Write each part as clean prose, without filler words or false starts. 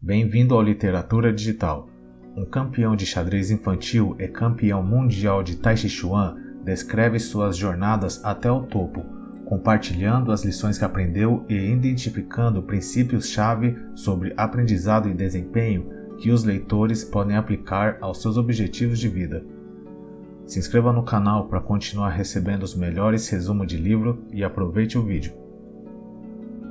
Bem-vindo ao Literatura Digital. Um campeão de xadrez infantil e campeão mundial de Tai Chi Chuan descreve suas jornadas até o topo, compartilhando as lições que aprendeu e identificando princípios-chave sobre aprendizado e desempenho que os leitores podem aplicar aos seus objetivos de vida. Se inscreva no canal para continuar recebendo os melhores resumos de livro e aproveite o vídeo.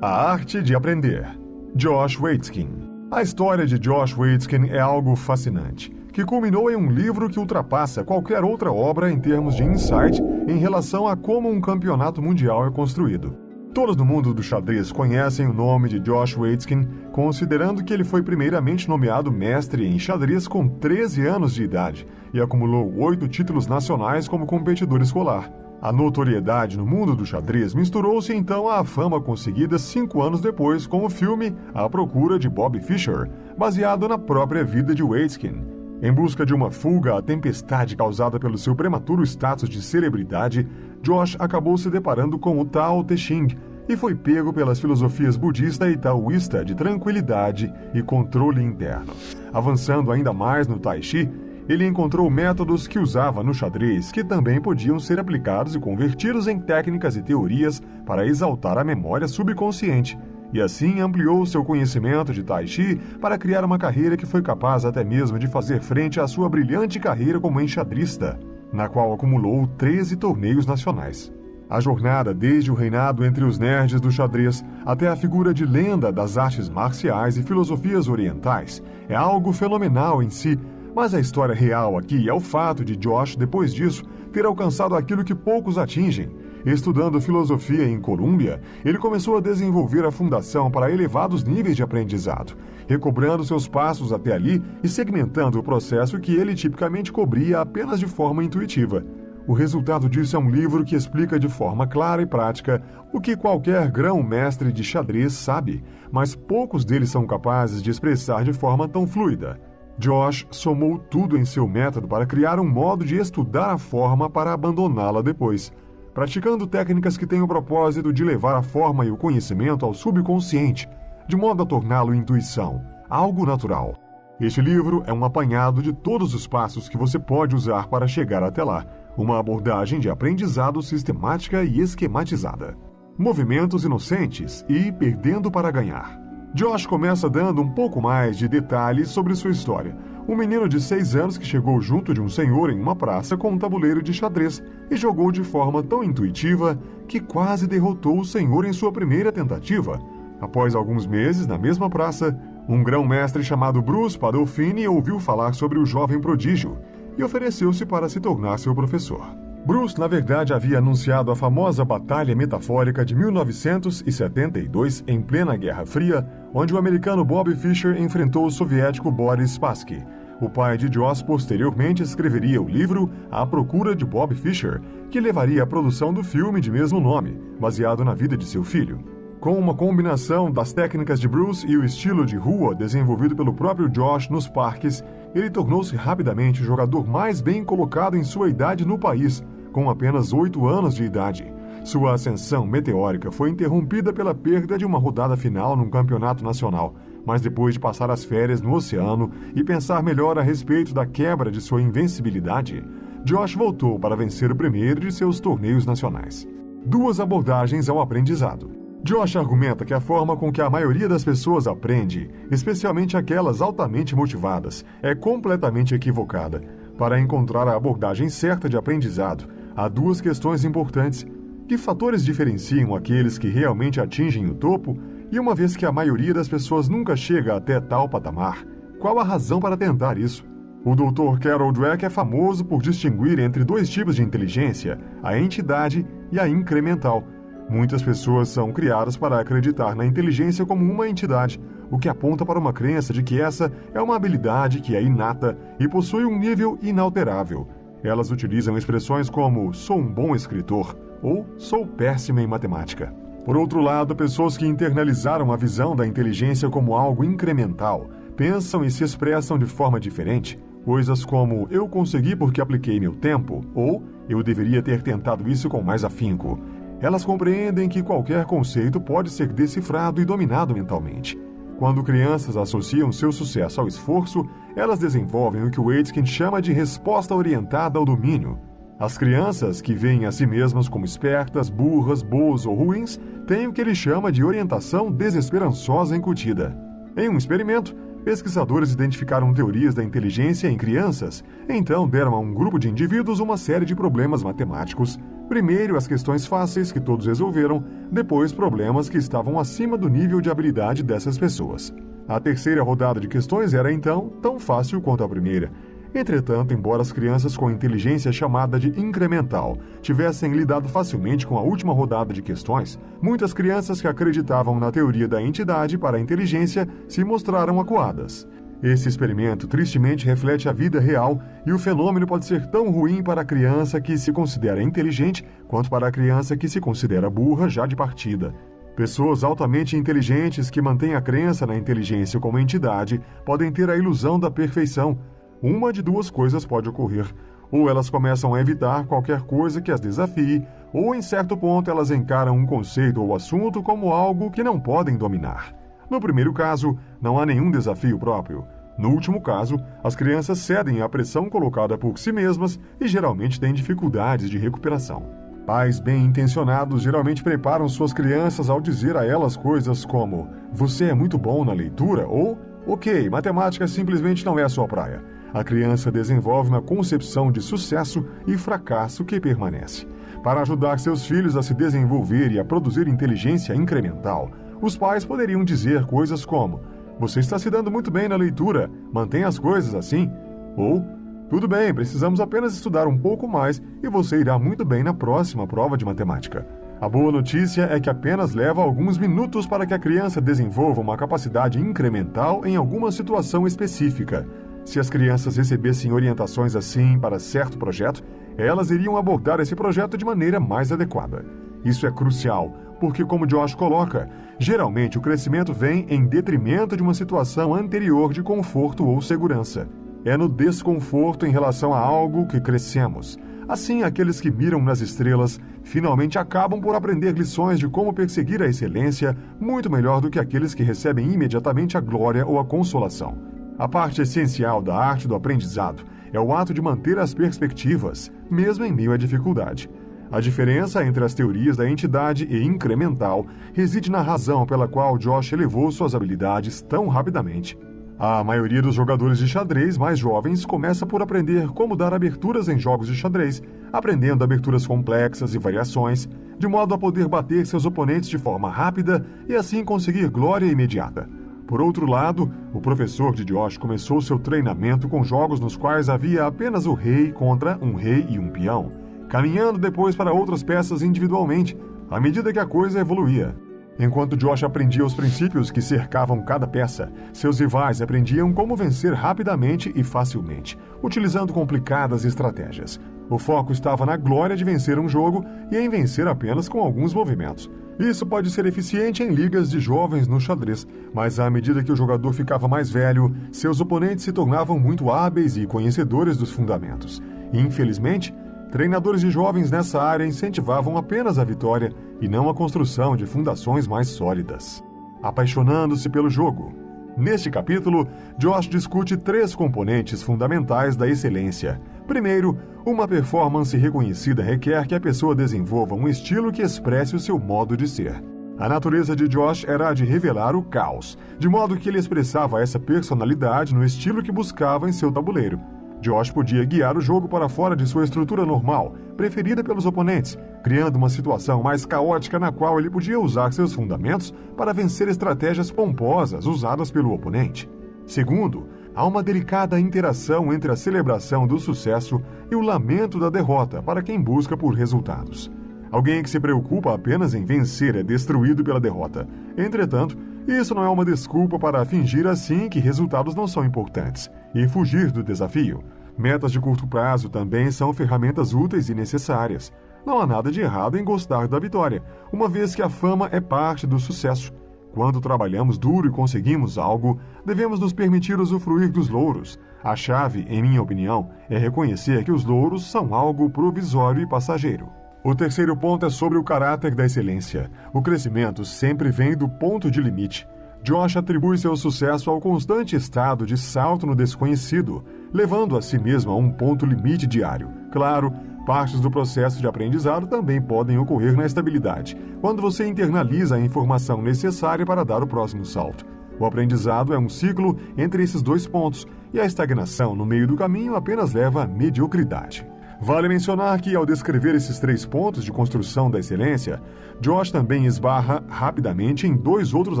A Arte de Aprender, Josh Waitzkin. A história de Josh Waitzkin é algo fascinante, que culminou em um livro que ultrapassa qualquer outra obra em termos de insight em relação a como um campeonato mundial é construído. Todos no mundo do xadrez conhecem o nome de Josh Waitzkin, considerando que ele foi primeiramente nomeado mestre em xadrez com 13 anos de idade e acumulou 8 títulos nacionais como competidor escolar. A notoriedade no mundo do xadrez misturou-se então à fama conseguida 5 anos depois com o filme A Procura de Bobby Fischer, baseado na própria vida de Waitzkin. Em busca de uma fuga à tempestade causada pelo seu prematuro status de celebridade, Josh acabou se deparando com o Tao Te Ching e foi pego pelas filosofias budista e taoísta de tranquilidade e controle interno. Avançando ainda mais no Tai Chi, ele encontrou métodos que usava no xadrez que também podiam ser aplicados e convertidos em técnicas e teorias para exaltar a memória subconsciente, e assim ampliou seu conhecimento de Tai Chi para criar uma carreira que foi capaz até mesmo de fazer frente à sua brilhante carreira como enxadrista, na qual acumulou 13 torneios nacionais. A jornada desde o reinado entre os nerds do xadrez até a figura de lenda das artes marciais e filosofias orientais é algo fenomenal em si, mas a história real aqui é o fato de Josh, depois disso, ter alcançado aquilo que poucos atingem. Estudando filosofia em Colômbia, ele começou a desenvolver a fundação para elevados níveis de aprendizado, recobrando seus passos até ali e segmentando o processo que ele tipicamente cobria apenas de forma intuitiva. O resultado disso é um livro que explica de forma clara e prática o que qualquer grão-mestre de xadrez sabe, mas poucos deles são capazes de expressar de forma tão fluida. Josh somou tudo em seu método para criar um modo de estudar a forma para abandoná-la depois, praticando técnicas que têm o propósito de levar a forma e o conhecimento ao subconsciente, de modo a torná-lo intuição, algo natural. Este livro é um apanhado de todos os passos que você pode usar para chegar até lá, uma abordagem de aprendizado sistemática e esquematizada. Movimentos inocentes e perdendo para ganhar. Josh começa dando um pouco mais de detalhes sobre sua história. Um menino de 6 anos que chegou junto de um senhor em uma praça com um tabuleiro de xadrez e jogou de forma tão intuitiva que quase derrotou o senhor em sua primeira tentativa. Após alguns meses, na mesma praça, um grão-mestre chamado Bruce Pandolfini ouviu falar sobre o jovem prodígio e ofereceu-se para se tornar seu professor. Bruce, na verdade, havia anunciado a famosa Batalha Metafórica de 1972, em plena Guerra Fria, onde o americano Bobby Fischer enfrentou o soviético Boris Spassky. O pai de Josh posteriormente escreveria o livro A Procura de Bobby Fischer, que levaria à produção do filme de mesmo nome, baseado na vida de seu filho. Com uma combinação das técnicas de Bruce e o estilo de rua desenvolvido pelo próprio Josh nos parques, ele tornou-se rapidamente o jogador mais bem colocado em sua idade no país, com apenas 8 anos de idade. Sua ascensão meteórica foi interrompida pela perda de uma rodada final num campeonato nacional, mas depois de passar as férias no oceano e pensar melhor a respeito da quebra de sua invencibilidade, Josh voltou para vencer o primeiro de seus torneios nacionais. 2 abordagens ao aprendizado. Josh argumenta que a forma com que a maioria das pessoas aprende, especialmente aquelas altamente motivadas, é completamente equivocada. Para encontrar a abordagem certa de aprendizado, há 2 questões importantes. Que fatores diferenciam aqueles que realmente atingem o topo? E uma vez que a maioria das pessoas nunca chega até tal patamar, qual a razão para tentar isso? O Dr. Carol Dweck é famoso por distinguir entre 2 tipos de inteligência, a entidade e a incremental. Muitas pessoas são criadas para acreditar na inteligência como uma entidade, o que aponta para uma crença de que essa é uma habilidade que é inata e possui um nível inalterável. Elas utilizam expressões como "sou um bom escritor" ou "sou péssima em matemática". Por outro lado, pessoas que internalizaram a visão da inteligência como algo incremental pensam e se expressam de forma diferente. Coisas como "eu consegui porque apliquei meu tempo" ou "eu deveria ter tentado isso com mais afinco". Elas compreendem que qualquer conceito pode ser decifrado e dominado mentalmente. Quando crianças associam seu sucesso ao esforço, elas desenvolvem o que Waitzkin chama de resposta orientada ao domínio. As crianças que veem a si mesmas como espertas, burras, boas ou ruins têm o que ele chama de orientação desesperançosa incutida. Em um experimento, pesquisadores identificaram teorias da inteligência em crianças, então deram a um grupo de indivíduos uma série de problemas matemáticos. Primeiro as questões fáceis que todos resolveram, depois problemas que estavam acima do nível de habilidade dessas pessoas. A terceira rodada de questões era então tão fácil quanto a primeira. Entretanto, embora as crianças com inteligência chamada de incremental tivessem lidado facilmente com a última rodada de questões, muitas crianças que acreditavam na teoria da entidade para a inteligência se mostraram acuadas. Esse experimento tristemente reflete a vida real e o fenômeno pode ser tão ruim para a criança que se considera inteligente quanto para a criança que se considera burra já de partida. Pessoas altamente inteligentes que mantêm a crença na inteligência como entidade podem ter a ilusão da perfeição. Uma de duas coisas pode ocorrer. Ou elas começam a evitar qualquer coisa que as desafie, ou em certo ponto elas encaram um conceito ou assunto como algo que não podem dominar. No primeiro caso, não há nenhum desafio próprio. No último caso, as crianças cedem à pressão colocada por si mesmas e geralmente têm dificuldades de recuperação. Pais bem-intencionados geralmente preparam suas crianças ao dizer a elas coisas como "Você é muito bom na leitura" ou "Ok, matemática simplesmente não é a sua praia". A criança desenvolve uma concepção de sucesso e fracasso que permanece. Para ajudar seus filhos a se desenvolver e a produzir inteligência incremental, os pais poderiam dizer coisas como "Você está se dando muito bem na leitura, mantenha as coisas assim", ou "Tudo bem, precisamos apenas estudar um pouco mais e você irá muito bem na próxima prova de matemática". A boa notícia é que apenas leva alguns minutos para que a criança desenvolva uma capacidade incremental em alguma situação específica. Se as crianças recebessem orientações assim para certo projeto, elas iriam abordar esse projeto de maneira mais adequada. Isso é crucial, porque, como Josh coloca, geralmente o crescimento vem em detrimento de uma situação anterior de conforto ou segurança. É no desconforto em relação a algo que crescemos. Assim, aqueles que miram nas estrelas finalmente acabam por aprender lições de como perseguir a excelência muito melhor do que aqueles que recebem imediatamente a glória ou a consolação. A parte essencial da arte do aprendizado é o ato de manter as perspectivas, mesmo em meio à dificuldade. A diferença entre as teorias da entidade e incremental reside na razão pela qual Josh elevou suas habilidades tão rapidamente. A maioria dos jogadores de xadrez mais jovens começa por aprender como dar aberturas em jogos de xadrez, aprendendo aberturas complexas e variações, de modo a poder bater seus oponentes de forma rápida e assim conseguir glória imediata. Por outro lado, o professor de Josh começou seu treinamento com jogos nos quais havia apenas o rei contra um rei e um peão, caminhando depois para outras peças individualmente, à medida que a coisa evoluía. Enquanto Josh aprendia os princípios que cercavam cada peça, seus rivais aprendiam como vencer rapidamente e facilmente, utilizando complicadas estratégias. O foco estava na glória de vencer um jogo e em vencer apenas com alguns movimentos. Isso pode ser eficiente em ligas de jovens no xadrez, mas à medida que o jogador ficava mais velho, seus oponentes se tornavam muito hábeis e conhecedores dos fundamentos. Infelizmente, treinadores de jovens nessa área incentivavam apenas a vitória e não a construção de fundações mais sólidas. Apaixonando-se pelo jogo. Neste capítulo, Josh discute 3 componentes fundamentais da excelência. Primeiro, uma performance reconhecida requer que a pessoa desenvolva um estilo que expresse o seu modo de ser. A natureza de Josh era a de revelar o caos, de modo que ele expressava essa personalidade no estilo que buscava em seu tabuleiro. Josh podia guiar o jogo para fora de sua estrutura normal, preferida pelos oponentes, criando uma situação mais caótica na qual ele podia usar seus fundamentos para vencer estratégias pomposas usadas pelo oponente. Segundo, há uma delicada interação entre a celebração do sucesso e o lamento da derrota para quem busca por resultados. Alguém que se preocupa apenas em vencer é destruído pela derrota. Entretanto, isso não é uma desculpa para fingir assim que resultados não são importantes e fugir do desafio. Metas de curto prazo também são ferramentas úteis e necessárias. Não há nada de errado em gostar da vitória, uma vez que a fama é parte do sucesso. Quando trabalhamos duro e conseguimos algo, devemos nos permitir usufruir dos louros. A chave, em minha opinião, é reconhecer que os louros são algo provisório e passageiro. O terceiro ponto é sobre o caráter da excelência. O crescimento sempre vem do ponto de limite. Josh atribui seu sucesso ao constante estado de salto no desconhecido, levando a si mesmo a um ponto limite diário. Claro, partes do processo de aprendizado também podem ocorrer na estabilidade, quando você internaliza a informação necessária para dar o próximo salto. O aprendizado é um ciclo entre esses dois pontos, e a estagnação no meio do caminho apenas leva à mediocridade. Vale mencionar que, ao descrever esses 3 pontos de construção da excelência, Josh também esbarra rapidamente em 2 outros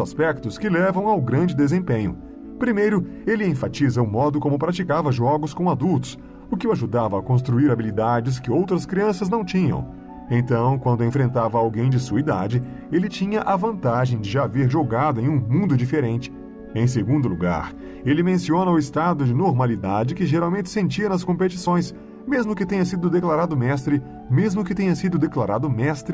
aspectos que levam ao grande desempenho. Primeiro, ele enfatiza o modo como praticava jogos com adultos, o que o ajudava a construir habilidades que outras crianças não tinham. Então, quando enfrentava alguém de sua idade, ele tinha a vantagem de já haver jogado em um mundo diferente. Em segundo lugar, ele menciona o estado de normalidade que geralmente sentia nas competições, mesmo que tenha sido declarado mestre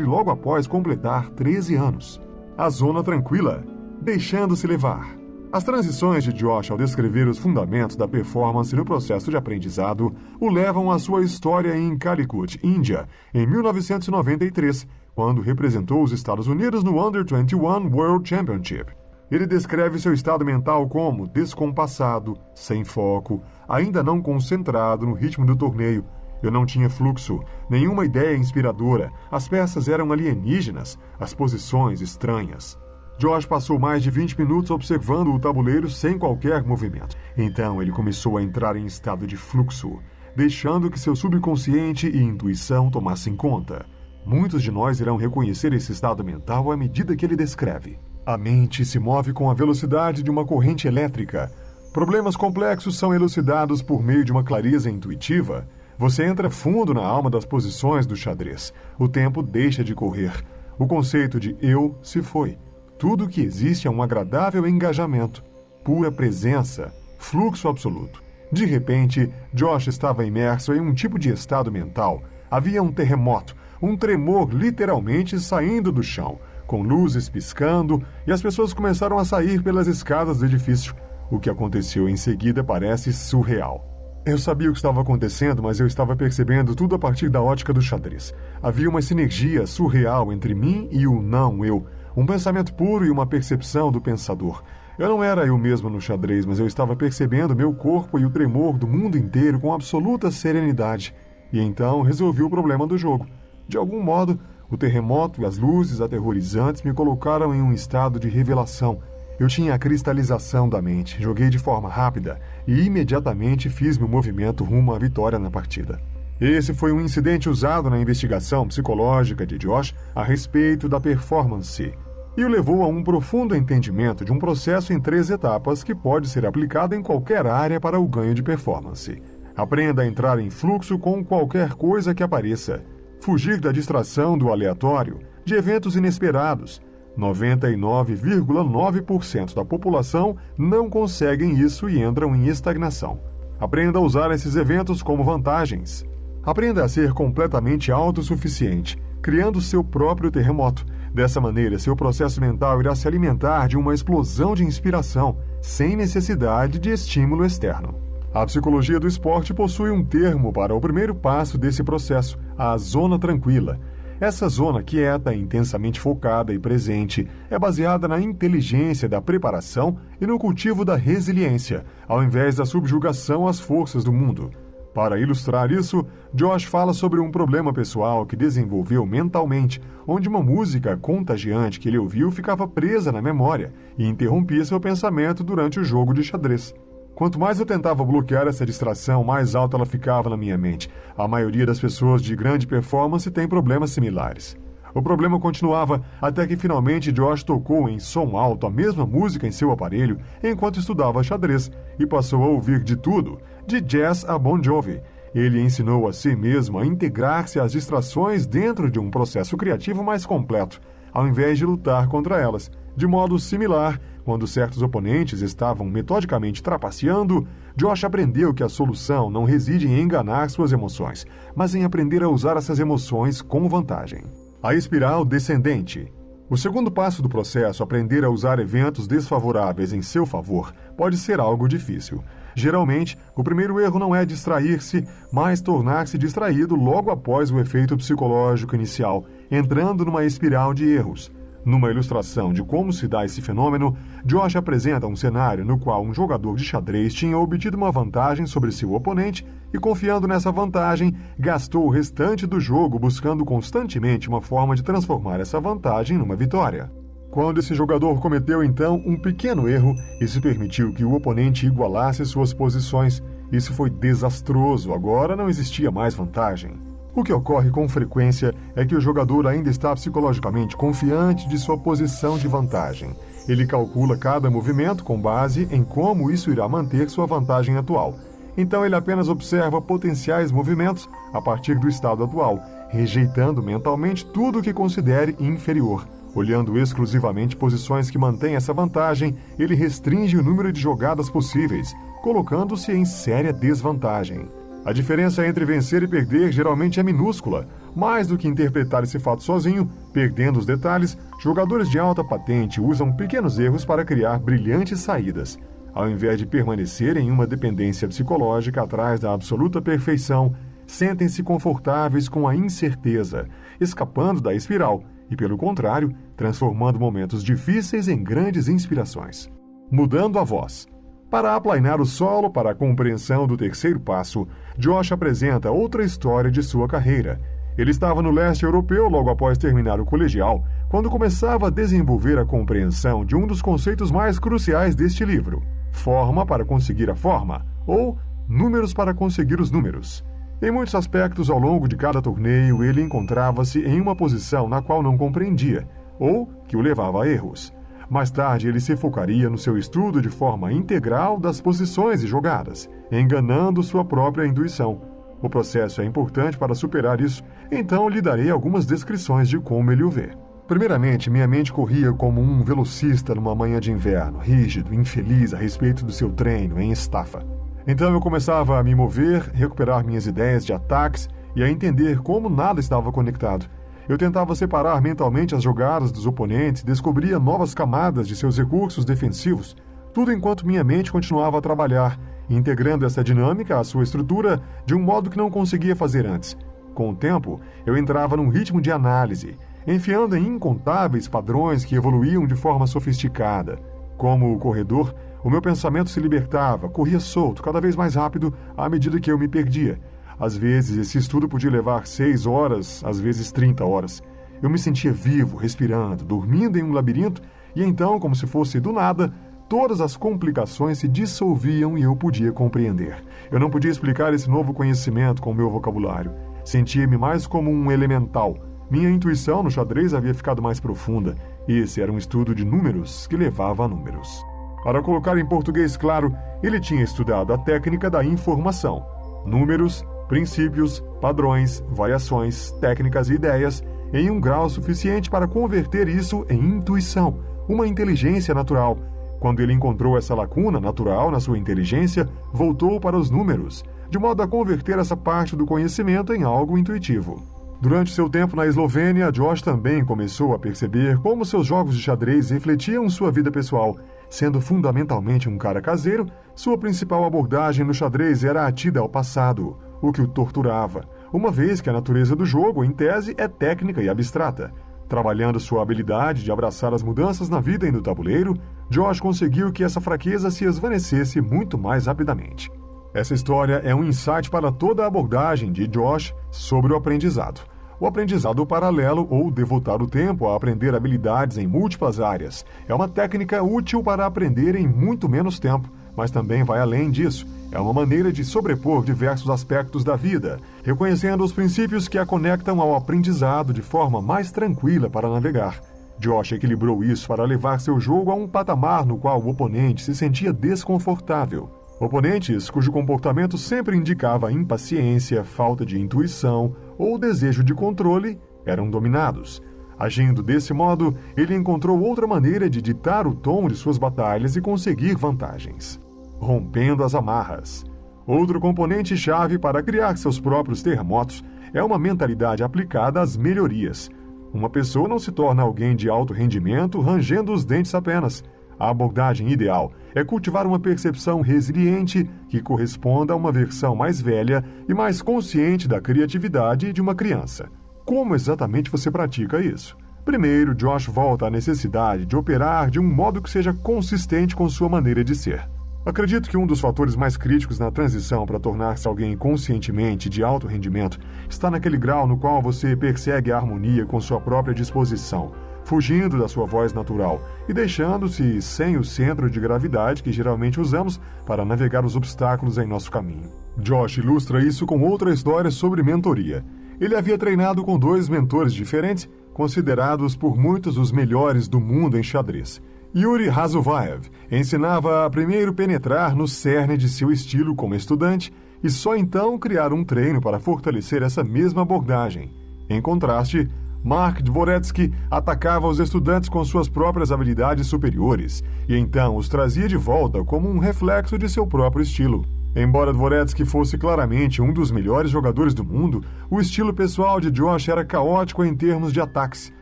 logo após completar 13 anos. A zona tranquila, deixando-se levar. As transições de Josh ao descrever os fundamentos da performance no processo de aprendizado o levam à sua história em Calicut, Índia, em 1993, quando representou os Estados Unidos no Under 21 World Championship. Ele descreve seu estado mental como descompassado, sem foco, ainda não concentrado no ritmo do torneio. Eu não tinha fluxo, nenhuma ideia inspiradora, as peças eram alienígenas, as posições estranhas. Josh passou mais de 20 minutos observando o tabuleiro sem qualquer movimento. Então ele começou a entrar em estado de fluxo, deixando que seu subconsciente e intuição tomassem conta. Muitos de nós irão reconhecer esse estado mental à medida que ele descreve. A mente se move com a velocidade de uma corrente elétrica. Problemas complexos são elucidados por meio de uma clareza intuitiva. Você entra fundo na alma das posições do xadrez. O tempo deixa de correr. O conceito de eu se foi. Tudo o que existe é um agradável engajamento, pura presença, fluxo absoluto. De repente, Josh estava imerso em um tipo de estado mental. Havia um terremoto, um tremor literalmente saindo do chão, com luzes piscando, e as pessoas começaram a sair pelas escadas do edifício. O que aconteceu em seguida parece surreal. Eu sabia o que estava acontecendo, mas eu estava percebendo tudo a partir da ótica do xadrez. Havia uma sinergia surreal entre mim e o não-eu, um pensamento puro e uma percepção do pensador. Eu não era eu mesmo no xadrez, mas eu estava percebendo meu corpo e o tremor do mundo inteiro com absoluta serenidade. E então resolvi o problema do jogo. De algum modo, o terremoto e as luzes aterrorizantes me colocaram em um estado de revelação. Eu tinha a cristalização da mente, joguei de forma rápida e imediatamente fiz meu movimento rumo à vitória na partida. Esse foi um incidente usado na investigação psicológica de Josh a respeito da performance e o levou a um profundo entendimento de um processo em 3 etapas que pode ser aplicado em qualquer área para o ganho de performance. Aprenda a entrar em fluxo com qualquer coisa que apareça. Fugir da distração do aleatório, de eventos inesperados. 99,9% da população não conseguem isso e entram em estagnação. Aprenda a usar esses eventos como vantagens. Aprenda a ser completamente autossuficiente, criando seu próprio terremoto. Dessa maneira, seu processo mental irá se alimentar de uma explosão de inspiração, sem necessidade de estímulo externo. A psicologia do esporte possui um termo para o primeiro passo desse processo, a zona tranquila. Essa zona quieta, intensamente focada e presente, é baseada na inteligência da preparação e no cultivo da resiliência, ao invés da subjugação às forças do mundo. Para ilustrar isso, Josh fala sobre um problema pessoal que desenvolveu mentalmente, onde uma música contagiante que ele ouviu ficava presa na memória e interrompia seu pensamento durante o jogo de xadrez. Quanto mais eu tentava bloquear essa distração, mais alta ela ficava na minha mente. A maioria das pessoas de grande performance tem problemas similares. O problema continuava até que finalmente Josh tocou em som alto a mesma música em seu aparelho enquanto estudava xadrez e passou a ouvir de tudo, de jazz a Bon Jovi. Ele ensinou a si mesmo a integrar-se às distrações dentro de um processo criativo mais completo, ao invés de lutar contra elas. De modo similar, quando certos oponentes estavam metodicamente trapaceando, Josh aprendeu que a solução não reside em enganar suas emoções, mas em aprender a usar essas emoções com vantagem. A espiral descendente. O segundo passo do processo, aprender a usar eventos desfavoráveis em seu favor, pode ser algo difícil. Geralmente, o primeiro erro não é distrair-se, mas tornar-se distraído logo após o efeito psicológico inicial, entrando numa espiral de erros. Numa ilustração de como se dá esse fenômeno, Josh apresenta um cenário no qual um jogador de xadrez tinha obtido uma vantagem sobre seu oponente e, confiando nessa vantagem, gastou o restante do jogo buscando constantemente uma forma de transformar essa vantagem numa vitória. Quando esse jogador cometeu, então, um pequeno erro, isso permitiu que o oponente igualasse suas posições. Isso foi desastroso, agora não existia mais vantagem. O que ocorre com frequência é que o jogador ainda está psicologicamente confiante de sua posição de vantagem. Ele calcula cada movimento com base em como isso irá manter sua vantagem atual. Então ele apenas observa potenciais movimentos a partir do estado atual, rejeitando mentalmente tudo o que considere inferior. Olhando exclusivamente posições que mantêm essa vantagem, ele restringe o número de jogadas possíveis, colocando-se em séria desvantagem. A diferença entre vencer e perder geralmente é minúscula. Mais do que interpretar esse fato sozinho, perdendo os detalhes, jogadores de alta patente usam pequenos erros para criar brilhantes saídas. Ao invés de permanecer em uma dependência psicológica atrás da absoluta perfeição, sentem-se confortáveis com a incerteza, escapando da espiral e, pelo contrário, transformando momentos difíceis em grandes inspirações. Mudando a voz. Para aplainar o solo para a compreensão do terceiro passo, Josh apresenta outra história de sua carreira. Ele estava no leste europeu logo após terminar o colegial, quando começava a desenvolver a compreensão de um dos conceitos mais cruciais deste livro: forma para conseguir a forma, ou números para conseguir os números. Em muitos aspectos, ao longo de cada torneio, ele encontrava-se em uma posição na qual não compreendia, ou que o levava a erros. Mais tarde, ele se focaria no seu estudo de forma integral das posições e jogadas, enganando sua própria intuição. O processo é importante para superar isso, então lhe darei algumas descrições de como ele o vê. Primeiramente, minha mente corria como um velocista numa manhã de inverno, rígido, infeliz a respeito do seu treino em estafa. Então eu começava a me mover, recuperar minhas ideias de ataques e a entender como nada estava conectado. Eu tentava separar mentalmente as jogadas dos oponentes, descobria novas camadas de seus recursos defensivos, tudo enquanto minha mente continuava a trabalhar, integrando essa dinâmica à sua estrutura de um modo que não conseguia fazer antes. Com o tempo, eu entrava num ritmo de análise, enfiando em incontáveis padrões que evoluíam de forma sofisticada. Como o corredor, o meu pensamento se libertava, corria solto, cada vez mais rápido à medida que eu me perdia. Às vezes, esse estudo podia levar 6 horas, às vezes 30 horas. Eu me sentia vivo, respirando, dormindo em um labirinto, e então, como se fosse do nada, todas as complicações se dissolviam e eu podia compreender. Eu não podia explicar esse novo conhecimento com o meu vocabulário. Sentia-me mais como um elemental. Minha intuição no xadrez havia ficado mais profunda. Esse era um estudo de números que levava a números. Para colocar em português claro, ele tinha estudado a técnica da informação. Números, princípios, padrões, variações, técnicas e ideias em um grau suficiente para converter isso em intuição, uma inteligência natural. Quando ele encontrou essa lacuna natural na sua inteligência, voltou para os números, de modo a converter essa parte do conhecimento em algo intuitivo. Durante seu tempo na Eslovênia, Josh também começou a perceber como seus jogos de xadrez refletiam sua vida pessoal. Sendo fundamentalmente um cara caseiro, sua principal abordagem no xadrez era atida ao passado, o que o torturava, uma vez que a natureza do jogo, em tese, é técnica e abstrata. Trabalhando sua habilidade de abraçar as mudanças na vida e no tabuleiro, Josh conseguiu que essa fraqueza se esvanecesse muito mais rapidamente. Essa história é um insight para toda a abordagem de Josh sobre o aprendizado. O aprendizado paralelo ou devotar o tempo a aprender habilidades em múltiplas áreas é uma técnica útil para aprender em muito menos tempo, mas também vai além disso. É uma maneira de sobrepor diversos aspectos da vida, reconhecendo os princípios que a conectam ao aprendizado de forma mais tranquila para navegar. Josh equilibrou isso para levar seu jogo a um patamar no qual o oponente se sentia desconfortável. Oponentes cujo comportamento sempre indicava impaciência, falta de intuição ou desejo de controle eram dominados. Agindo desse modo, ele encontrou outra maneira de ditar o tom de suas batalhas e conseguir vantagens. Rompendo as amarras. Outro componente-chave para criar seus próprios terremotos é uma mentalidade aplicada às melhorias. Uma pessoa não se torna alguém de alto rendimento rangendo os dentes apenas. A abordagem ideal é cultivar uma percepção resiliente que corresponda a uma versão mais velha e mais consciente da criatividade de uma criança. Como exatamente você pratica isso? Primeiro, Josh volta à necessidade de operar de um modo que seja consistente com sua maneira de ser. Acredito que um dos fatores mais críticos na transição para tornar-se alguém conscientemente de alto rendimento está naquele grau no qual você persegue a harmonia com sua própria disposição, fugindo da sua voz natural e deixando-se sem o centro de gravidade que geralmente usamos para navegar os obstáculos em nosso caminho. Josh ilustra isso com outra história sobre mentoria. Ele havia treinado com 2 mentores diferentes, considerados por muitos os melhores do mundo em xadrez. Yuri Razuvaev ensinava a primeiro penetrar no cerne de seu estilo como estudante e só então criar um treino para fortalecer essa mesma abordagem. Em contraste, Mark Dvoretsky atacava os estudantes com suas próprias habilidades superiores e então os trazia de volta como um reflexo de seu próprio estilo. Embora Dvoretsky fosse claramente um dos melhores jogadores do mundo, o estilo pessoal de Josh era caótico em termos de ataques.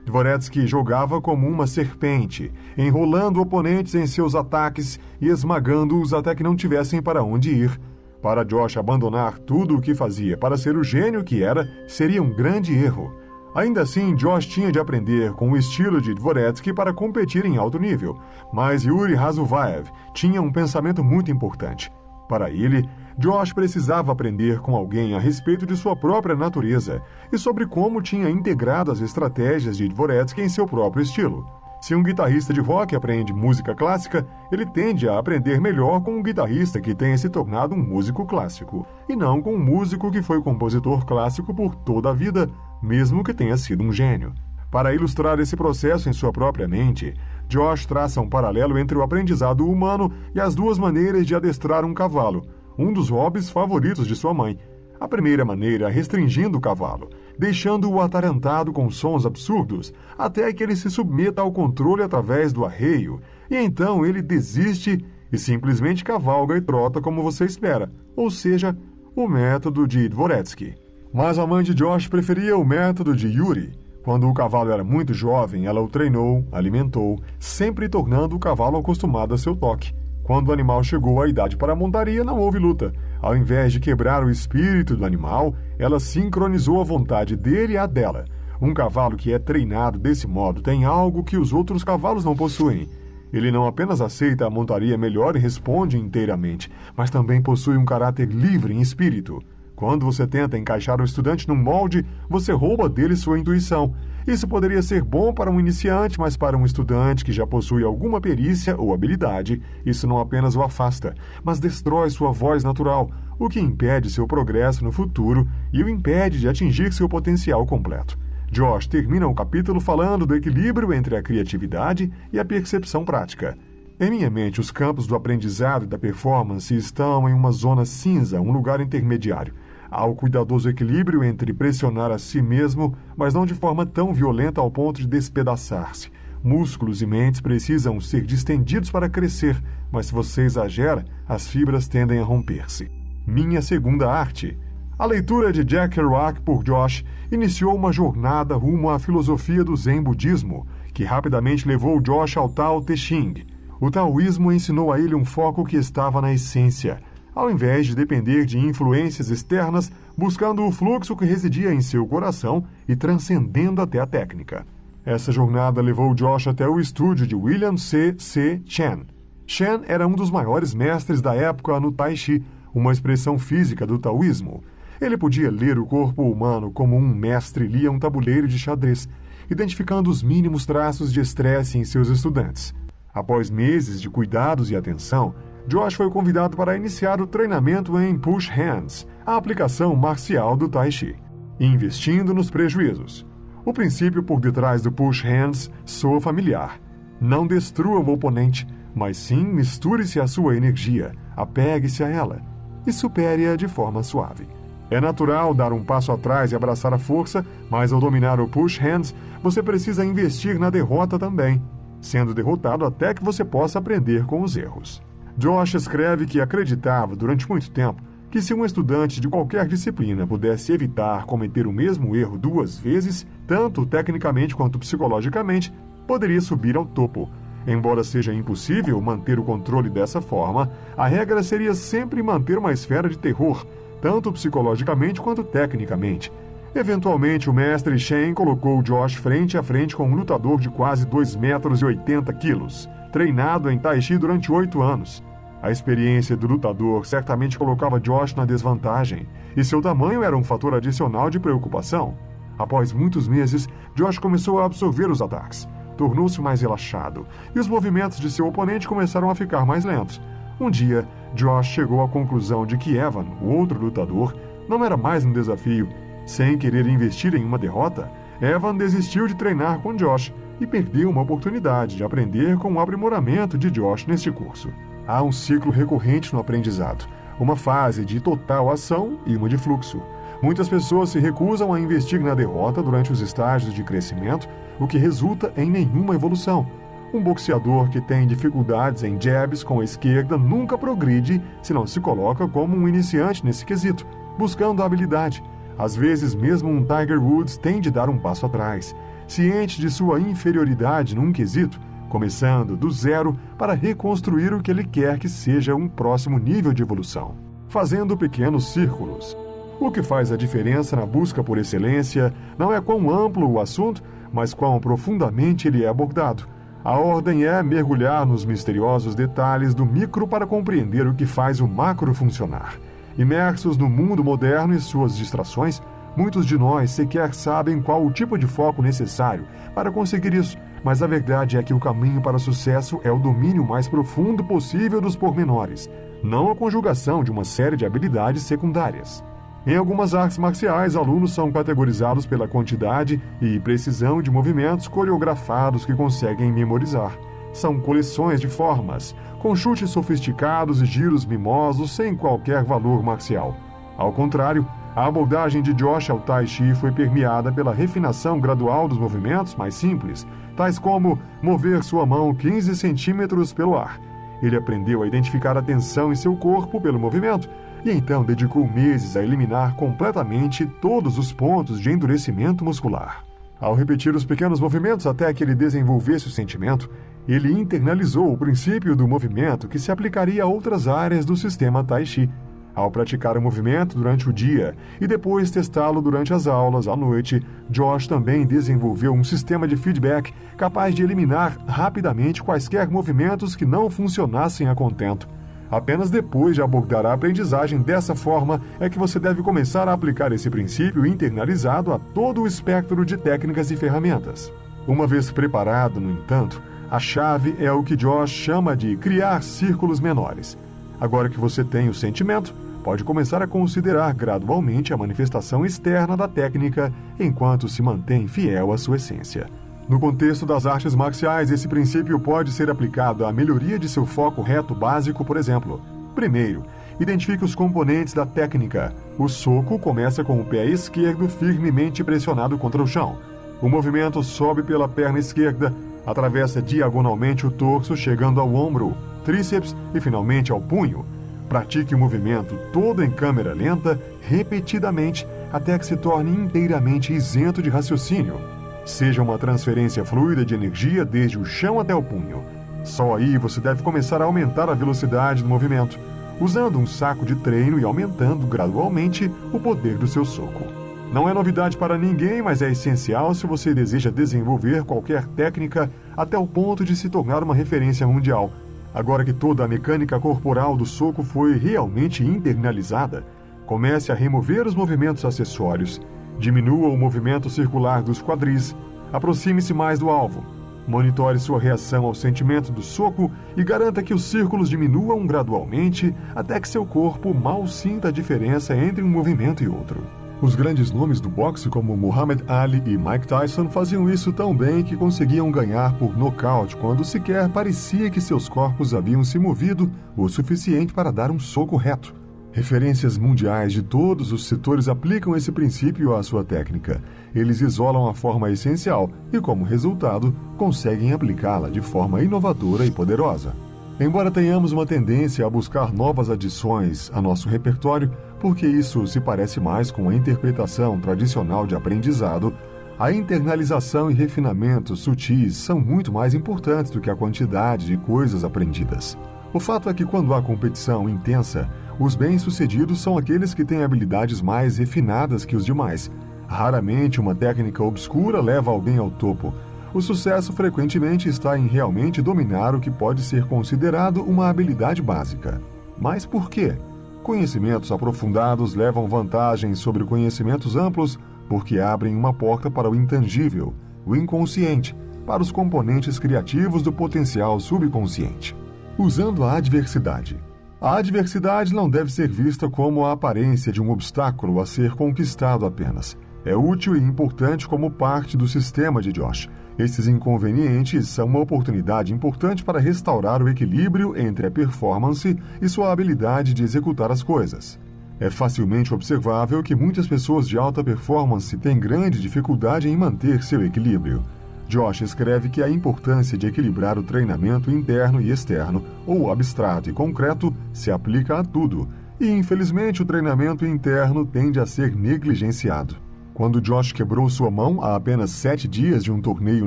Dvoretsky jogava como uma serpente, enrolando oponentes em seus ataques e esmagando-os até que não tivessem para onde ir. Para Josh abandonar tudo o que fazia para ser o gênio que era, seria um grande erro. Ainda assim, Josh tinha de aprender com o estilo de Dvoretsky para competir em alto nível, mas Yuri Razuvaev tinha um pensamento muito importante. Para ele, Josh precisava aprender com alguém a respeito de sua própria natureza e sobre como tinha integrado as estratégias de Dvoretsky em seu próprio estilo. Se um guitarrista de rock aprende música clássica, ele tende a aprender melhor com um guitarrista que tenha se tornado um músico clássico, e não com um músico que foi compositor clássico por toda a vida, mesmo que tenha sido um gênio. Para ilustrar esse processo em sua própria mente, Josh traça um paralelo entre o aprendizado humano e as 2 maneiras de adestrar um cavalo, um dos hobbies favoritos de sua mãe. A primeira maneira restringindo o cavalo, deixando-o atarantado com sons absurdos, até que ele se submeta ao controle através do arreio, e então ele desiste e simplesmente cavalga e trota como você espera, ou seja, o método de Dvoretsky. Mas a mãe de Josh preferia o método de Yuri. Quando o cavalo era muito jovem, ela o treinou, alimentou, sempre tornando o cavalo acostumado a seu toque. Quando o animal chegou à idade para a montaria, não houve luta. Ao invés de quebrar o espírito do animal, ela sincronizou a vontade dele à dela. Um cavalo que é treinado desse modo tem algo que os outros cavalos não possuem. Ele não apenas aceita a montaria melhor e responde inteiramente, mas também possui um caráter livre em espírito. Quando você tenta encaixar o estudante num molde, você rouba dele sua intuição. Isso poderia ser bom para um iniciante, mas para um estudante que já possui alguma perícia ou habilidade, isso não apenas o afasta, mas destrói sua voz natural, o que impede seu progresso no futuro e o impede de atingir seu potencial completo. Josh termina o capítulo falando do equilíbrio entre a criatividade e a percepção prática. Em minha mente, os campos do aprendizado e da performance estão em uma zona cinza, um lugar intermediário. Há o cuidadoso equilíbrio entre pressionar a si mesmo, mas não de forma tão violenta ao ponto de despedaçar-se. Músculos e mentes precisam ser distendidos para crescer, mas se você exagera, as fibras tendem a romper-se. Minha segunda arte. A leitura de Jack Kerouac por Josh iniciou uma jornada rumo à filosofia do Zen budismo, que rapidamente levou Josh ao Tao Te Ching. O taoísmo ensinou a ele um foco que estava na essência, ao invés de depender de influências externas, buscando o fluxo que residia em seu coração e transcendendo até a técnica. Essa jornada levou Josh até o estúdio de William C. Chen. Chen era um dos maiores mestres da época no Tai Chi, uma expressão física do taoísmo. Ele podia ler o corpo humano como um mestre lia um tabuleiro de xadrez, identificando os mínimos traços de estresse em seus estudantes. Após meses de cuidados e atenção, Josh foi convidado para iniciar o treinamento em Push Hands, a aplicação marcial do Tai Chi, investindo nos prejuízos. O princípio por detrás do Push Hands soa familiar. Não destrua o oponente, mas sim misture-se à sua energia, apegue-se a ela e supere-a de forma suave. É natural dar um passo atrás e abraçar a força, mas ao dominar o Push Hands, você precisa investir na derrota também, sendo derrotado até que você possa aprender com os erros. Josh escreve que acreditava, durante muito tempo, que se um estudante de qualquer disciplina pudesse evitar cometer o mesmo erro 2 vezes, tanto tecnicamente quanto psicologicamente, poderia subir ao topo. Embora seja impossível manter o controle dessa forma, a regra seria sempre manter uma esfera de terror, tanto psicologicamente quanto tecnicamente. Eventualmente, o mestre Shen colocou Josh frente a frente com um lutador de quase 2,80 metros, treinado em Tai Chi durante 8 anos. A experiência do lutador certamente colocava Josh na desvantagem, e seu tamanho era um fator adicional de preocupação. Após muitos meses, Josh começou a absorver os ataques, tornou-se mais relaxado, e os movimentos de seu oponente começaram a ficar mais lentos. Um dia, Josh chegou à conclusão de que Evan, o outro lutador, não era mais um desafio. Sem querer investir em uma derrota, Evan desistiu de treinar com Josh e perdeu uma oportunidade de aprender com o aprimoramento de Josh neste curso. Há um ciclo recorrente no aprendizado, uma fase de total ação e uma de fluxo. Muitas pessoas se recusam a investir na derrota durante os estágios de crescimento, o que resulta em nenhuma evolução. Um boxeador que tem dificuldades em jabs com a esquerda nunca progride se não se coloca como um iniciante nesse quesito, buscando a habilidade. Às vezes, mesmo um Tiger Woods tem de dar um passo atrás, ciente de sua inferioridade num quesito, começando do zero para reconstruir o que ele quer que seja um próximo nível de evolução, fazendo pequenos círculos. O que faz a diferença na busca por excelência não é quão amplo o assunto, mas quão profundamente ele é abordado. A ordem é mergulhar nos misteriosos detalhes do micro para compreender o que faz o macro funcionar. Imersos no mundo moderno e suas distrações, muitos de nós sequer sabem qual o tipo de foco necessário para conseguir isso, mas a verdade é que o caminho para o sucesso é o domínio mais profundo possível dos pormenores, não a conjugação de uma série de habilidades secundárias. Em algumas artes marciais, alunos são categorizados pela quantidade e precisão de movimentos coreografados que conseguem memorizar. São coleções de formas, com chutes sofisticados e giros mimosos sem qualquer valor marcial. Ao contrário, a abordagem de Josh ao Tai Chi foi permeada pela refinação gradual dos movimentos mais simples, tais como mover sua mão 15 centímetros pelo ar. Ele aprendeu a identificar a tensão em seu corpo pelo movimento e então dedicou meses a eliminar completamente todos os pontos de endurecimento muscular. Ao repetir os pequenos movimentos até que ele desenvolvesse o sentimento, ele internalizou o princípio do movimento que se aplicaria a outras áreas do sistema Tai Chi. Ao praticar o movimento durante o dia e depois testá-lo durante as aulas à noite, Josh também desenvolveu um sistema de feedback capaz de eliminar rapidamente quaisquer movimentos que não funcionassem a contento. Apenas depois de abordar a aprendizagem dessa forma é que você deve começar a aplicar esse princípio internalizado a todo o espectro de técnicas e ferramentas. Uma vez preparado, no entanto, a chave é o que Josh chama de criar círculos menores. Agora que você tem o sentimento, pode começar a considerar gradualmente a manifestação externa da técnica enquanto se mantém fiel à sua essência. No contexto das artes marciais, esse princípio pode ser aplicado à melhoria de seu foco reto básico, por exemplo. Primeiro, identifique os componentes da técnica. O soco começa com o pé esquerdo firmemente pressionado contra o chão. O movimento sobe pela perna esquerda, atravessa diagonalmente o torso, chegando ao ombro, tríceps e finalmente ao punho. Pratique o movimento todo em câmera lenta, repetidamente, até que se torne inteiramente isento de raciocínio. Seja uma transferência fluida de energia desde o chão até o punho. Só aí você deve começar a aumentar a velocidade do movimento, usando um saco de treino e aumentando gradualmente o poder do seu soco. Não é novidade para ninguém, mas é essencial se você deseja desenvolver qualquer técnica até o ponto de se tornar uma referência mundial. Agora que toda a mecânica corporal do soco foi realmente internalizada, comece a remover os movimentos acessórios. Diminua o movimento circular dos quadris, aproxime-se mais do alvo. Monitore sua reação ao sentimento do soco e garanta que os círculos diminuam gradualmente até que seu corpo mal sinta a diferença entre um movimento e outro. Os grandes nomes do boxe como Muhammad Ali e Mike Tyson faziam isso tão bem que conseguiam ganhar por nocaute quando sequer parecia que seus corpos haviam se movido o suficiente para dar um soco reto. Referências mundiais de todos os setores aplicam esse princípio à sua técnica. Eles isolam a forma essencial e, como resultado, conseguem aplicá-la de forma inovadora e poderosa. Embora tenhamos uma tendência a buscar novas adições a nosso repertório, porque isso se parece mais com a interpretação tradicional de aprendizado, a internalização e refinamento sutis são muito mais importantes do que a quantidade de coisas aprendidas. O fato é que quando há competição intensa, os bem-sucedidos são aqueles que têm habilidades mais refinadas que os demais. Raramente uma técnica obscura leva alguém ao topo. O sucesso frequentemente está em realmente dominar o que pode ser considerado uma habilidade básica. Mas por quê? Conhecimentos aprofundados levam vantagem sobre conhecimentos amplos porque abrem uma porta para o intangível, o inconsciente, para os componentes criativos do potencial subconsciente. Usando a adversidade. A adversidade não deve ser vista como a aparência de um obstáculo a ser conquistado apenas. É útil e importante como parte do sistema de Josh. Esses inconvenientes são uma oportunidade importante para restaurar o equilíbrio entre a performance e sua habilidade de executar as coisas. É facilmente observável que muitas pessoas de alta performance têm grande dificuldade em manter seu equilíbrio. Josh escreve que a importância de equilibrar o treinamento interno e externo, ou abstrato e concreto, se aplica a tudo, e infelizmente o treinamento interno tende a ser negligenciado. Quando Josh quebrou sua mão a apenas 7 dias de um torneio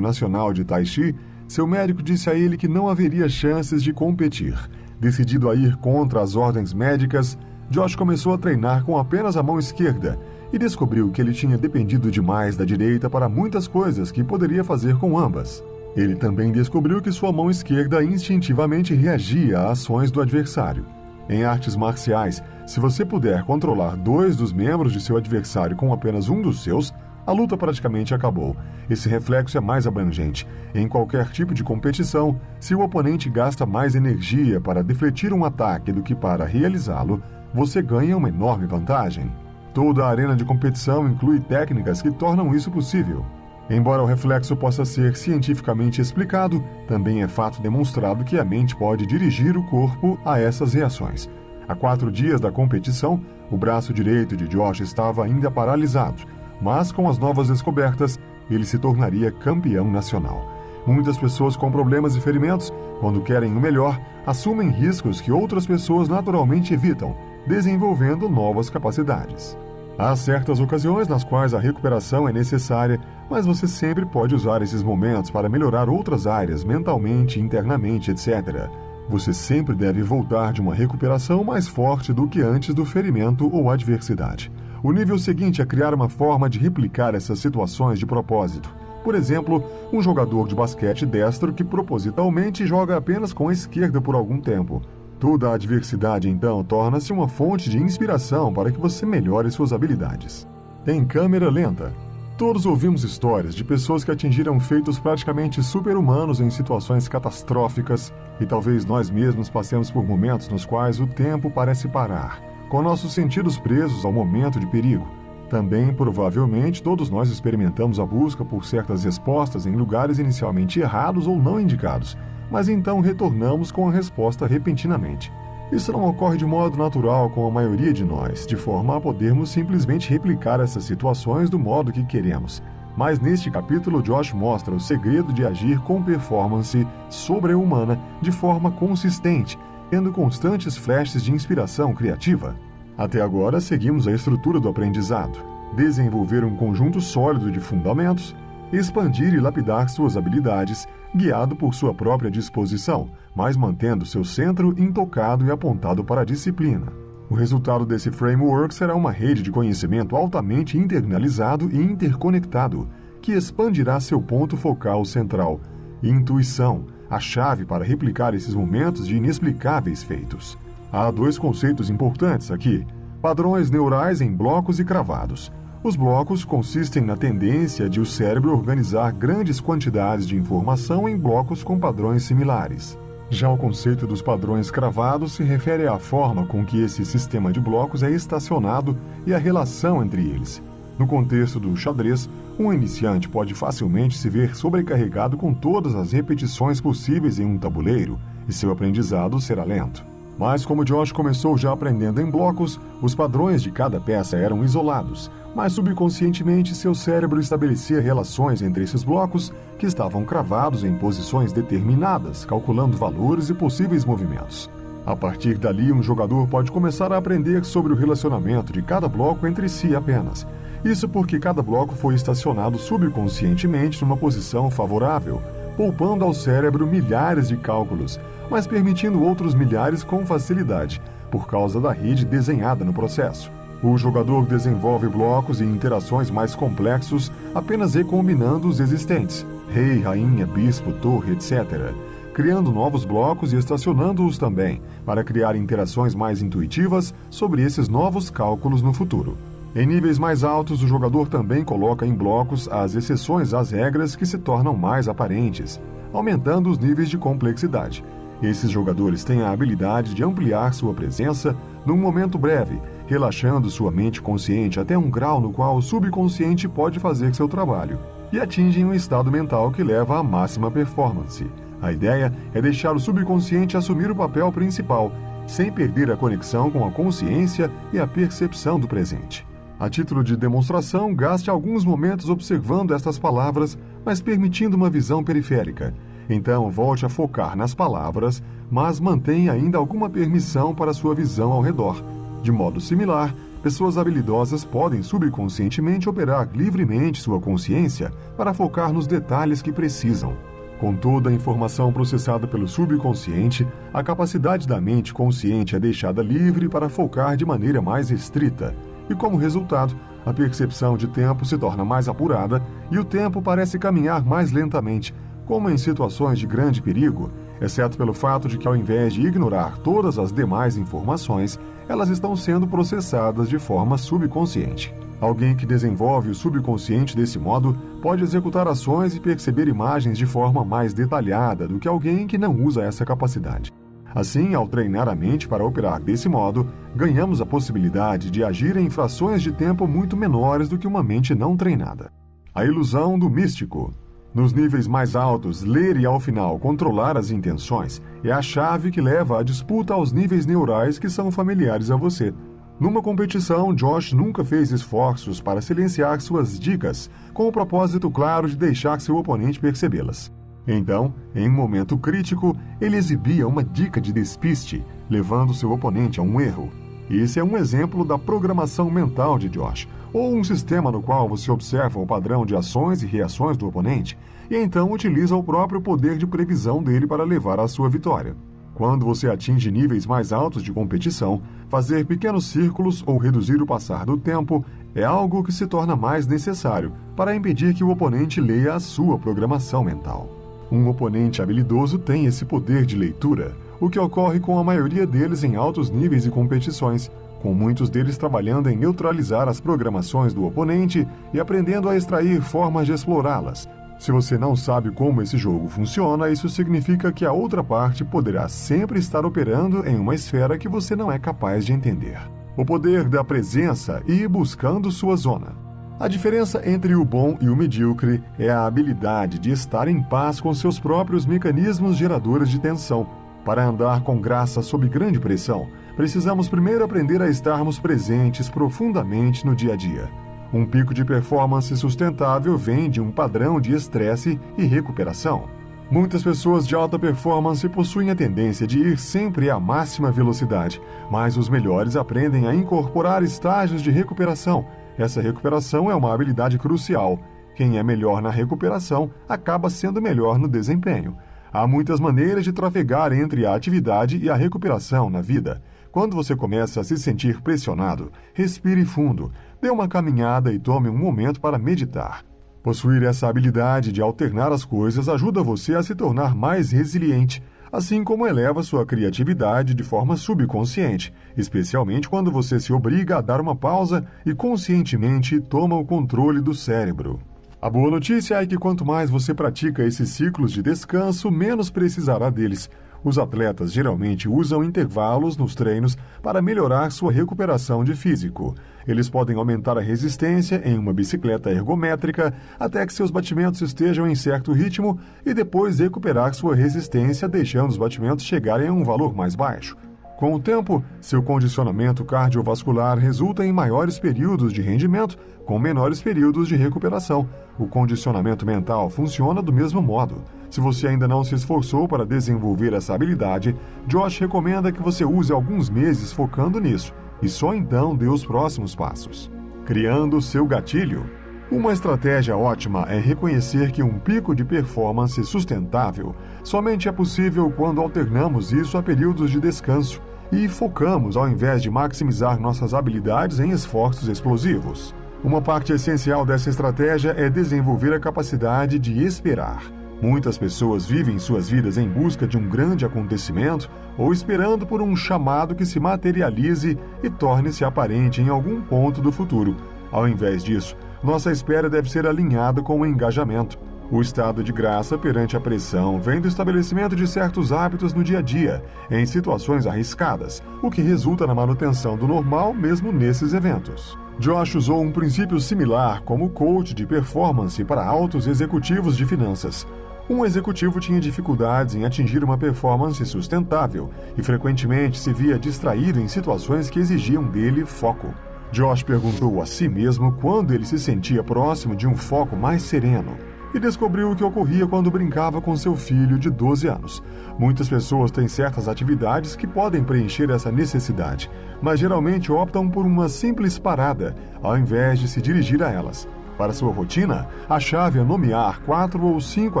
nacional de Tai Chi, seu médico disse a ele que não haveria chances de competir. Decidido a ir contra as ordens médicas, Josh começou a treinar com apenas a mão esquerda e descobriu que ele tinha dependido demais da direita para muitas coisas que poderia fazer com ambas. Ele também descobriu que sua mão esquerda instintivamente reagia a ações do adversário. Em artes marciais, se você puder controlar 2 dos membros de seu adversário com apenas um dos seus, a luta praticamente acabou. Esse reflexo é mais abrangente. Em qualquer tipo de competição, se o oponente gasta mais energia para defletir um ataque do que para realizá-lo, você ganha uma enorme vantagem. Toda a arena de competição inclui técnicas que tornam isso possível. Embora o reflexo possa ser cientificamente explicado, também é fato demonstrado que a mente pode dirigir o corpo a essas reações. Há 4 dias da competição, o braço direito de Josh estava ainda paralisado, mas com as novas descobertas, ele se tornaria campeão nacional. Muitas pessoas com problemas e ferimentos, quando querem o melhor, assumem riscos que outras pessoas naturalmente evitam, desenvolvendo novas capacidades. Há certas ocasiões nas quais a recuperação é necessária, mas você sempre pode usar esses momentos para melhorar outras áreas, mentalmente, internamente, etc. Você sempre deve voltar de uma recuperação mais forte do que antes do ferimento ou adversidade. O nível seguinte é criar uma forma de replicar essas situações de propósito. Por exemplo, um jogador de basquete destro que propositalmente joga apenas com a esquerda por algum tempo. Toda a adversidade, então, torna-se uma fonte de inspiração para que você melhore suas habilidades. Em câmera lenta. Todos ouvimos histórias de pessoas que atingiram feitos praticamente super-humanos em situações catastróficas, e talvez nós mesmos passemos por momentos nos quais o tempo parece parar, com nossos sentidos presos ao momento de perigo. Também, provavelmente, todos nós experimentamos a busca por certas respostas em lugares inicialmente errados ou não indicados, mas então retornamos com a resposta repentinamente. Isso não ocorre de modo natural com a maioria de nós, de forma a podermos simplesmente replicar essas situações do modo que queremos. Mas neste capítulo, Josh mostra o segredo de agir com performance sobre-humana de forma consistente, tendo constantes flashes de inspiração criativa. Até agora, seguimos a estrutura do aprendizado: desenvolver um conjunto sólido de fundamentos, expandir e lapidar suas habilidades, guiado por sua própria disposição, mas mantendo seu centro intocado e apontado para a disciplina. O resultado desse framework será uma rede de conhecimento altamente internalizado e interconectado, que expandirá seu ponto focal central, intuição, a chave para replicar esses momentos de inexplicáveis feitos. Há 2 conceitos importantes aqui: padrões neurais em blocos e cravados. Os blocos consistem na tendência de o cérebro organizar grandes quantidades de informação em blocos com padrões similares. Já o conceito dos padrões cravados se refere à forma com que esse sistema de blocos é estacionado e a relação entre eles. No contexto do xadrez, um iniciante pode facilmente se ver sobrecarregado com todas as repetições possíveis em um tabuleiro, e seu aprendizado será lento. Mas como Josh começou já aprendendo em blocos, os padrões de cada peça eram isolados, mas subconscientemente seu cérebro estabelecia relações entre esses blocos que estavam cravados em posições determinadas, calculando valores e possíveis movimentos. A partir dali, um jogador pode começar a aprender sobre o relacionamento de cada bloco entre si apenas. Isso porque cada bloco foi estacionado subconscientemente numa posição favorável, poupando ao cérebro milhares de cálculos, mas permitindo outros milhares com facilidade, por causa da rede desenhada no processo. O jogador desenvolve blocos e interações mais complexos apenas recombinando os existentes, rei, rainha, bispo, torre, etc., criando novos blocos e estacionando-os também, para criar interações mais intuitivas sobre esses novos cálculos no futuro. Em níveis mais altos, o jogador também coloca em blocos as exceções às regras que se tornam mais aparentes, aumentando os níveis de complexidade. Esses jogadores têm a habilidade de ampliar sua presença num momento breve, relaxando sua mente consciente até um grau no qual o subconsciente pode fazer seu trabalho, e atingem um estado mental que leva à máxima performance. A ideia é deixar o subconsciente assumir o papel principal, sem perder a conexão com a consciência e a percepção do presente. A título de demonstração, gaste alguns momentos observando estas palavras, mas permitindo uma visão periférica. Então, volte a focar nas palavras, mas mantenha ainda alguma permissão para sua visão ao redor. De modo similar, pessoas habilidosas podem subconscientemente operar livremente sua consciência para focar nos detalhes que precisam. Com toda a informação processada pelo subconsciente, a capacidade da mente consciente é deixada livre para focar de maneira mais restrita, e como resultado, a percepção de tempo se torna mais apurada e o tempo parece caminhar mais lentamente, como em situações de grande perigo, exceto pelo fato de que, ao invés de ignorar todas as demais informações, elas estão sendo processadas de forma subconsciente. Alguém que desenvolve o subconsciente desse modo pode executar ações e perceber imagens de forma mais detalhada do que alguém que não usa essa capacidade. Assim, ao treinar a mente para operar desse modo, ganhamos a possibilidade de agir em frações de tempo muito menores do que uma mente não treinada. A ilusão do místico. Nos níveis mais altos, ler e, ao final, controlar as intenções é a chave que leva à disputa aos níveis neurais que são familiares a você. Numa competição, Josh nunca fez esforços para silenciar suas dicas, com o propósito claro de deixar seu oponente percebê-las. Então, em um momento crítico, ele exibia uma dica de despiste, levando seu oponente a um erro. Esse é um exemplo da programação mental de Josh, ou um sistema no qual você observa o padrão de ações e reações do oponente e então utiliza o próprio poder de previsão dele para levar à sua vitória. Quando você atinge níveis mais altos de competição, fazer pequenos círculos ou reduzir o passar do tempo é algo que se torna mais necessário para impedir que o oponente leia a sua programação mental. Um oponente habilidoso tem esse poder de leitura, o que ocorre com a maioria deles em altos níveis de competições, com muitos deles trabalhando em neutralizar as programações do oponente e aprendendo a extrair formas de explorá-las. Se você não sabe como esse jogo funciona, isso significa que a outra parte poderá sempre estar operando em uma esfera que você não é capaz de entender. O poder da presença e ir buscando sua zona. A diferença entre o bom e o medíocre é a habilidade de estar em paz com seus próprios mecanismos geradores de tensão. Para andar com graça sob grande pressão, precisamos primeiro aprender a estarmos presentes profundamente no dia a dia. Um pico de performance sustentável vem de um padrão de estresse e recuperação. Muitas pessoas de alta performance possuem a tendência de ir sempre à máxima velocidade, mas os melhores aprendem a incorporar estágios de recuperação. Essa recuperação é uma habilidade crucial. Quem é melhor na recuperação acaba sendo melhor no desempenho. Há muitas maneiras de trafegar entre a atividade e a recuperação na vida. Quando você começa a se sentir pressionado, respire fundo, dê uma caminhada e tome um momento para meditar. Possuir essa habilidade de alternar as coisas ajuda você a se tornar mais resiliente, assim como eleva sua criatividade de forma subconsciente, especialmente quando você se obriga a dar uma pausa e conscientemente toma o controle do cérebro. A boa notícia é que quanto mais você pratica esses ciclos de descanso, menos precisará deles. Os atletas geralmente usam intervalos nos treinos para melhorar sua recuperação de físico. Eles podem aumentar a resistência em uma bicicleta ergométrica até que seus batimentos estejam em certo ritmo e depois recuperar sua resistência, deixando os batimentos chegarem a um valor mais baixo. Com o tempo, seu condicionamento cardiovascular resulta em maiores períodos de rendimento, com menores períodos de recuperação. O condicionamento mental funciona do mesmo modo. Se você ainda não se esforçou para desenvolver essa habilidade, Josh recomenda que você use alguns meses focando nisso, e só então dê os próximos passos. Criando seu gatilho. Uma estratégia ótima é reconhecer que um pico de performance sustentável somente é possível quando alternamos isso a períodos de descanso. e focamos ao invés de maximizar nossas habilidades em esforços explosivos. Uma parte essencial dessa estratégia é desenvolver a capacidade de esperar. Muitas pessoas vivem suas vidas em busca de um grande acontecimento ou esperando por um chamado que se materialize e torne-se aparente em algum ponto do futuro. Ao invés disso, nossa espera deve ser alinhada com o engajamento. O estado de graça perante a pressão vem do estabelecimento de certos hábitos no dia a dia, em situações arriscadas, o que resulta na manutenção do normal mesmo nesses eventos. Josh usou um princípio similar como coach de performance para altos executivos de finanças. Um executivo tinha dificuldades em atingir uma performance sustentável e frequentemente se via distraído em situações que exigiam dele foco. Josh perguntou a si mesmo quando ele se sentia próximo de um foco mais sereno e descobriu o que ocorria quando brincava com seu filho de 12 anos. Muitas pessoas têm certas atividades que podem preencher essa necessidade, mas geralmente optam por uma simples parada, ao invés de se dirigir a elas. Para sua rotina, a chave é nomear 4 ou 5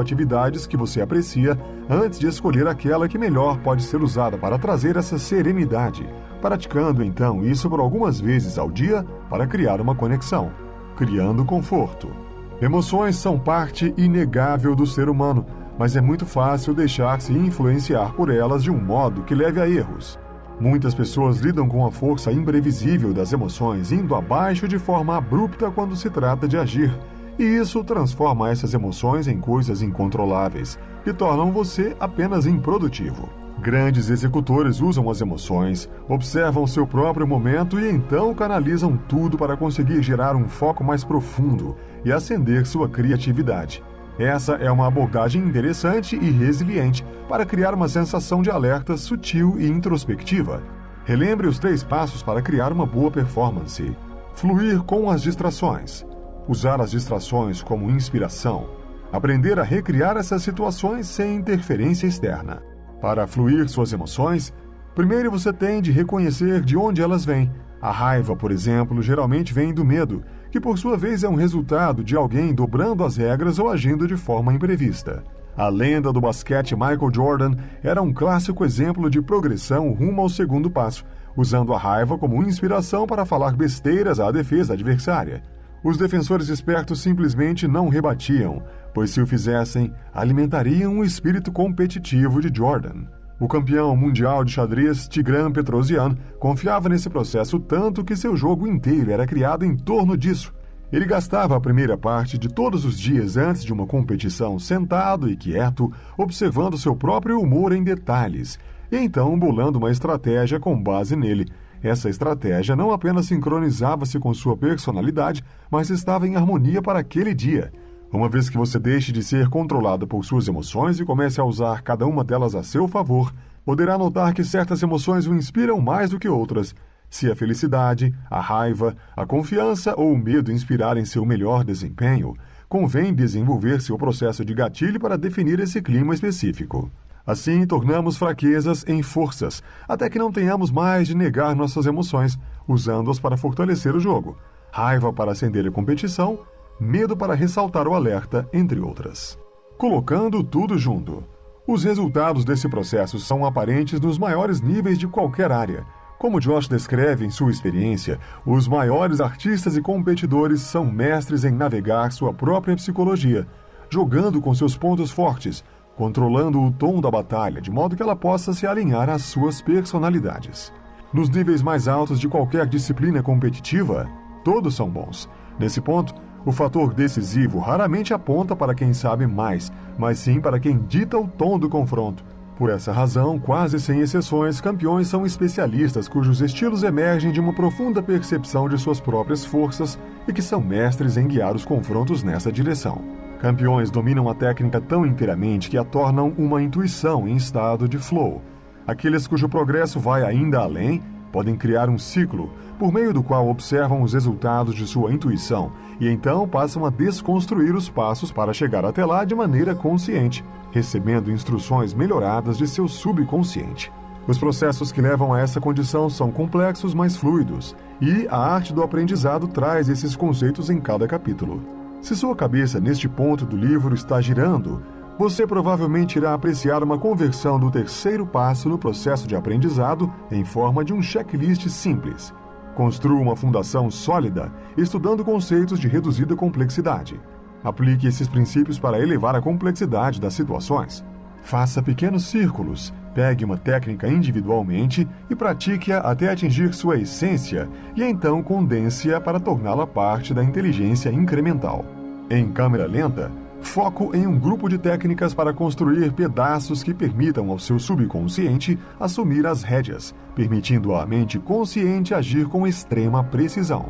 atividades que você aprecia antes de escolher aquela que melhor pode ser usada para trazer essa serenidade, praticando então isso por algumas vezes ao dia para criar uma conexão, criando conforto. Emoções são parte inegável do ser humano, mas é muito fácil deixar-se influenciar por elas de um modo que leve a erros. Muitas pessoas lidam com a força imprevisível das emoções indo abaixo de forma abrupta quando se trata de agir, e isso transforma essas emoções em coisas incontroláveis, que tornam você apenas improdutivo. Grandes executores usam as emoções, observam seu próprio momento e então canalizam tudo para conseguir gerar um foco mais profundo e acender sua criatividade. Essa é uma abordagem interessante e resiliente para criar uma sensação de alerta sutil e introspectiva. Relembre os 3 passos para criar uma boa performance. Fluir com as distrações. Usar as distrações como inspiração. Aprender a recriar essas situações sem interferência externa. Para fluir suas emoções, primeiro você tem de reconhecer de onde elas vêm. A raiva, por exemplo, geralmente vem do medo, que por sua vez é um resultado de alguém dobrando as regras ou agindo de forma imprevista. A lenda do basquete Michael Jordan era um clássico exemplo de progressão rumo ao segundo passo, usando a raiva como inspiração para falar besteiras à defesa adversária. Os defensores espertos simplesmente não rebatiam, pois se o fizessem, alimentariam o espírito competitivo de Jordan. O campeão mundial de xadrez Tigran Petrosian confiava nesse processo tanto que seu jogo inteiro era criado em torno disso. Ele gastava a primeira parte de todos os dias antes de uma competição sentado e quieto, observando seu próprio humor em detalhes, e então bolando uma estratégia com base nele. Essa estratégia não apenas sincronizava-se com sua personalidade, mas estava em harmonia para aquele dia. Uma vez que você deixe de ser controlado por suas emoções e comece a usar cada uma delas a seu favor, poderá notar que certas emoções o inspiram mais do que outras. Se a felicidade, a raiva, a confiança ou o medo inspirarem seu melhor desempenho, convém desenvolver seu processo de gatilho para definir esse clima específico. Assim, tornamos fraquezas em forças, até que não tenhamos mais de negar nossas emoções, usando-as para fortalecer o jogo. Raiva para acender a competição, medo para ressaltar o alerta, entre outras. Colocando tudo junto. Os resultados desse processo são aparentes nos maiores níveis de qualquer área. Como Josh descreve em sua experiência, os maiores artistas e competidores são mestres em navegar sua própria psicologia, jogando com seus pontos fortes, controlando o tom da batalha de modo que ela possa se alinhar às suas personalidades. Nos níveis mais altos de qualquer disciplina competitiva, todos são bons. Nesse ponto, o fator decisivo raramente aponta para quem sabe mais, mas sim para quem dita o tom do confronto. Por essa razão, quase sem exceções, campeões são especialistas cujos estilos emergem de uma profunda percepção de suas próprias forças e que são mestres em guiar os confrontos nessa direção. Campeões dominam a técnica tão inteiramente que a tornam uma intuição em estado de flow. Aqueles cujo progresso vai ainda além podem criar um ciclo, por meio do qual observam os resultados de sua intuição e então passam a desconstruir os passos para chegar até lá de maneira consciente, recebendo instruções melhoradas de seu subconsciente. Os processos que levam a essa condição são complexos, mas fluidos, e a arte do aprendizado traz esses conceitos em cada capítulo. Se sua cabeça neste ponto do livro está girando, Você provavelmente irá apreciar uma conversão do terceiro passo no processo de aprendizado em forma de um checklist simples. Construa uma fundação sólida, estudando conceitos de reduzida complexidade. Aplique esses princípios para elevar a complexidade das situações. Faça pequenos círculos, pegue uma técnica individualmente e pratique-a até atingir sua essência e então condense-a para torná-la parte da inteligência incremental. Em câmera lenta, foco em um grupo de técnicas para construir pedaços que permitam ao seu subconsciente assumir as rédeas, permitindo à mente consciente agir com extrema precisão.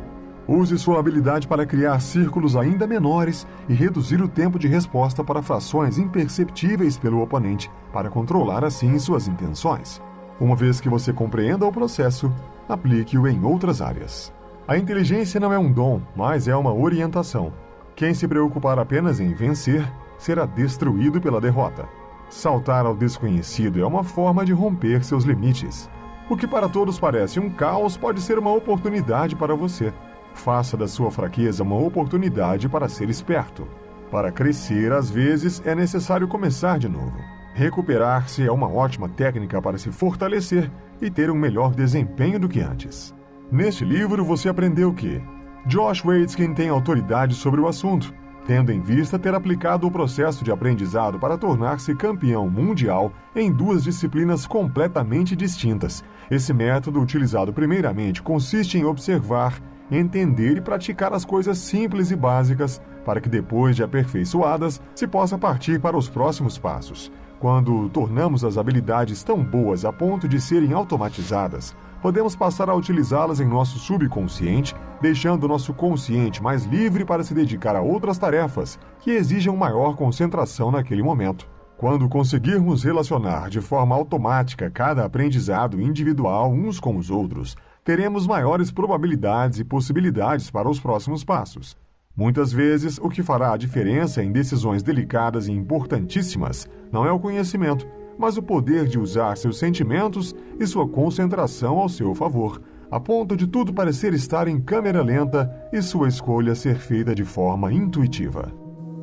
Use sua habilidade para criar círculos ainda menores e reduzir o tempo de resposta para frações imperceptíveis pelo oponente, para controlar assim suas intenções. Uma vez que você compreenda o processo, aplique-o em outras áreas. A inteligência não é um dom, mas é uma orientação. Quem se preocupar apenas em vencer, será destruído pela derrota. Saltar ao desconhecido é uma forma de romper seus limites. O que para todos parece um caos pode ser uma oportunidade para você. Faça da sua fraqueza uma oportunidade para ser esperto. Para crescer, às vezes, é necessário começar de novo. Recuperar-se é uma ótima técnica para se fortalecer e ter um melhor desempenho do que antes. Neste livro, você aprendeu que Josh Waitzkin tem autoridade sobre o assunto, tendo em vista ter aplicado o processo de aprendizado para tornar-se campeão mundial em duas disciplinas completamente distintas. Esse método, utilizado primeiramente, consiste em observar, entender e praticar as coisas simples e básicas para que, depois de aperfeiçoadas, se possa partir para os próximos passos. Quando tornamos as habilidades tão boas a ponto de serem automatizadas, podemos passar a utilizá-las em nosso subconsciente, deixando nosso consciente mais livre para se dedicar a outras tarefas que exijam maior concentração naquele momento. Quando conseguirmos relacionar de forma automática cada aprendizado individual uns com os outros, teremos maiores probabilidades e possibilidades para os próximos passos. Muitas vezes, o que fará a diferença em decisões delicadas e importantíssimas não é o conhecimento, mas o poder de usar seus sentimentos e sua concentração ao seu favor, a ponto de tudo parecer estar em câmera lenta e sua escolha ser feita de forma intuitiva.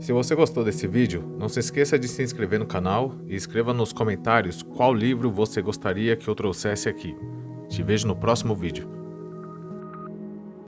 Se você gostou desse vídeo, não se esqueça de se inscrever no canal e escreva nos comentários qual livro você gostaria que eu trouxesse aqui. Te vejo no próximo vídeo.